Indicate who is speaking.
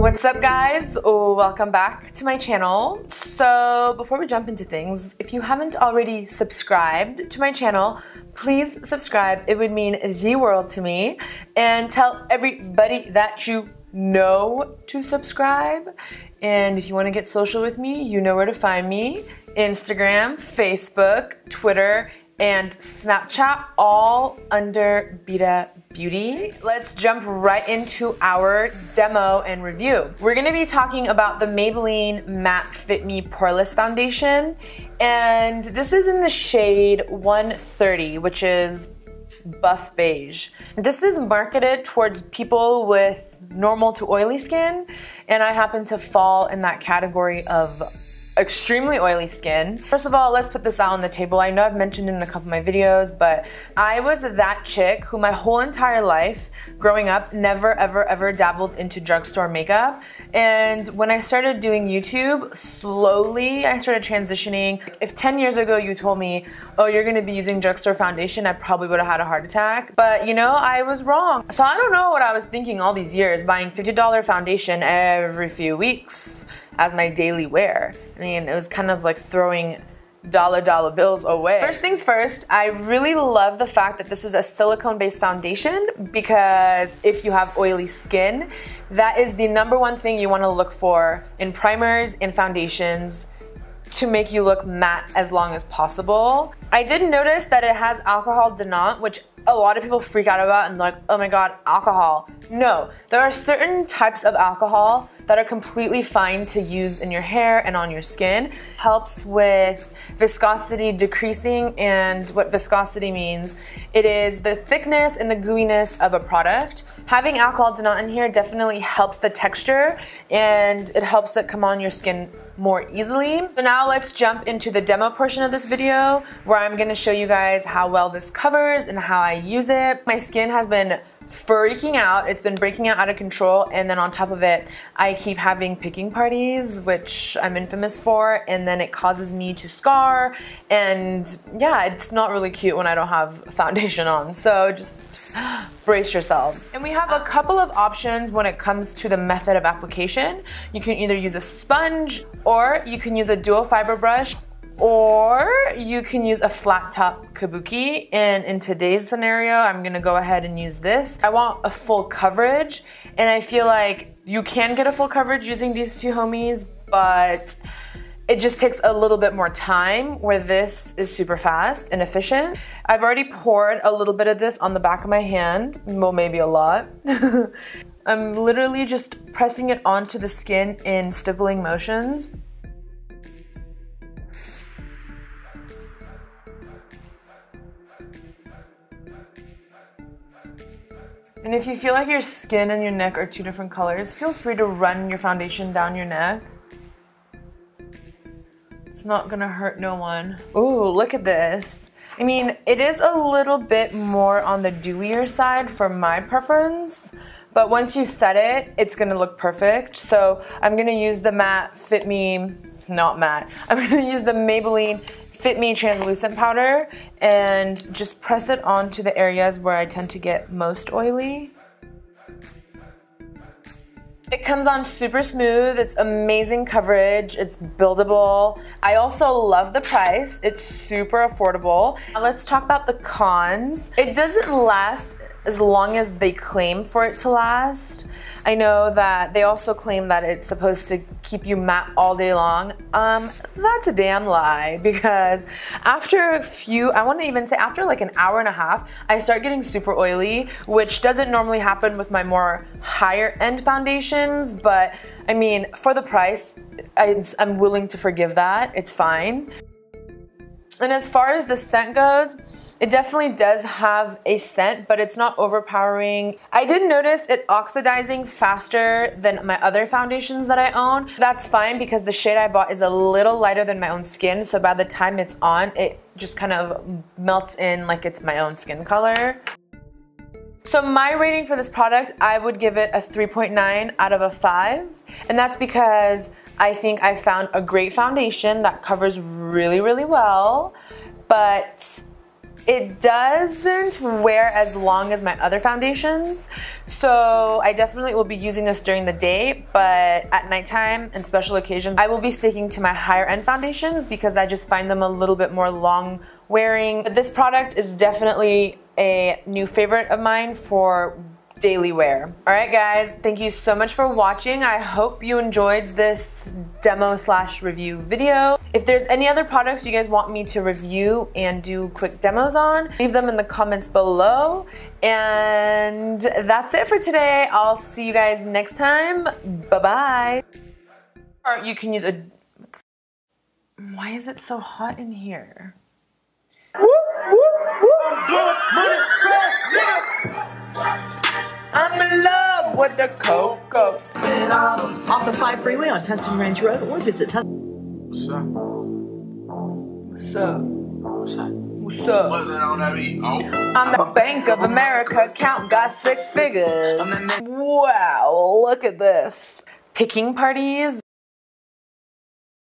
Speaker 1: What's up, guys? Welcome back to my channel. So before we jump into things, if you haven't already subscribed to my channel, please subscribe. It would mean the world to me. And tell everybody that you know to subscribe. And if you want to get social with me, you know where to find me. Instagram, Facebook, Twitter, and Snapchat, all under BEETABEAUTY. Let's jump right into our demo and review. We're gonna be talking about the Maybelline Fit Me Poreless Foundation, and this is in the shade 130, which is buff beige. This is marketed towards people with normal to oily skin, and I happen to fall in that category of extremely oily skin. First of all, let's put this out on the table. I know I've mentioned it in a couple of my videos, but I was that chick who my whole entire life growing up never ever dabbled into drugstore makeup. And when I started doing YouTube, slowly I started transitioning. If 10 years ago you told me, oh, you're gonna be using drugstore foundation, I probably would have had a heart attack. But you know, I was wrong. So I don't know what I was thinking all these years, buying $50 foundation every few weeks as my daily wear. I mean, it was kind of like throwing dollar bills away. First things first, I really love the fact that this is a silicone-based foundation, because if you have oily skin, that is the #1 thing you want to look for in primers and foundations to make you look matte as long as possible. I did notice that it has alcohol denant, which a lot of people freak out about and like, oh my god, alcohol. No, there are certain types of alcohol that are completely fine to use in your hair and on your skin. Helps with viscosity decreasing, and what viscosity means, it is the thickness and the gooiness of a product. Having alcohol denant in here definitely helps the texture, and it helps it come on your skin more easily. So now let's jump into the demo portion of this video, where I'm gonna show you guys how well this covers and how I use it. My skin has been freaking out. It's been breaking out of control, and then on top of it, I keep having picking parties, which I'm infamous for, and then it causes me to scar, and yeah, it's not really cute when I don't have foundation on, so just brace yourselves. And we have a couple of options when it comes to the method of application. You can either use a sponge, or you can use a dual fiber brush, or you can use a flat top kabuki. And in today's scenario, I'm gonna go ahead and use this. I want a full coverage, and I feel like you can get a full coverage using these two homies, but it just takes a little bit more time, where this is super fast and efficient. I've already poured a little bit of this on the back of my hand, well, maybe a lot. I'm literally just pressing it onto the skin in stippling motions. And if you feel like your skin and your neck are two different colors, feel free to run your foundation down your neck. It's not gonna hurt no one. Ooh, look at this. I mean, it is a little bit more on the dewier side for my preference, but once you set it, it's gonna look perfect. So I'm gonna use the Fit Me, not matte, I'm gonna use the Maybelline Fit Me translucent powder and just press it onto the areas where I tend to get most oily. It comes on super smooth, it's amazing coverage, it's buildable. I also love the price, it's super affordable. Now let's talk about the cons. It doesn't last as long as they claim for it to last. I know that they also claim that it's supposed to keep you matte all day long. That's a damn lie, because after a few, I want to even say after like an hour and a half, I start getting super oily, which doesn't normally happen with my more higher end foundations, but I mean, for the price, I'm willing to forgive that, it's fine. And as far as the scent goes, it definitely does have a scent, but it's not overpowering. I did notice it oxidizing faster than my other foundations that I own. That's fine, because the shade I bought is a little lighter than my own skin, so by the time it's on, it just kind of melts in like it's my own skin color. So my rating for this product, I would give it a 3.9 out of a 5, and that's because I think I found a great foundation that covers really well, but It doesn't wear as long as my other foundations, so I definitely will be using this during the day, but at nighttime and special occasions, I will be sticking to my higher end foundations because I just find them a little bit more long wearing. But this product is definitely a new favorite of mine for daily wear. Alright guys, thank you so much for watching. I hope you enjoyed this demo / review video. If there's any other products you guys want me to review and do quick demos on, leave them in the comments below. And that's it for today. I'll see you guys next time. Bye-bye. Or you can use a... Why is it so hot in here? I'm in love with the cocoa.
Speaker 2: Off the 5 freeway on Tustin Ranch Road or visit Tustin.
Speaker 3: What's up?
Speaker 1: What's up?
Speaker 3: What's up?
Speaker 1: What's up?
Speaker 3: What's that on that beat? Oh.
Speaker 1: I'm the Bank of America account, got 6 figures. Wow, look at this. Picking parties.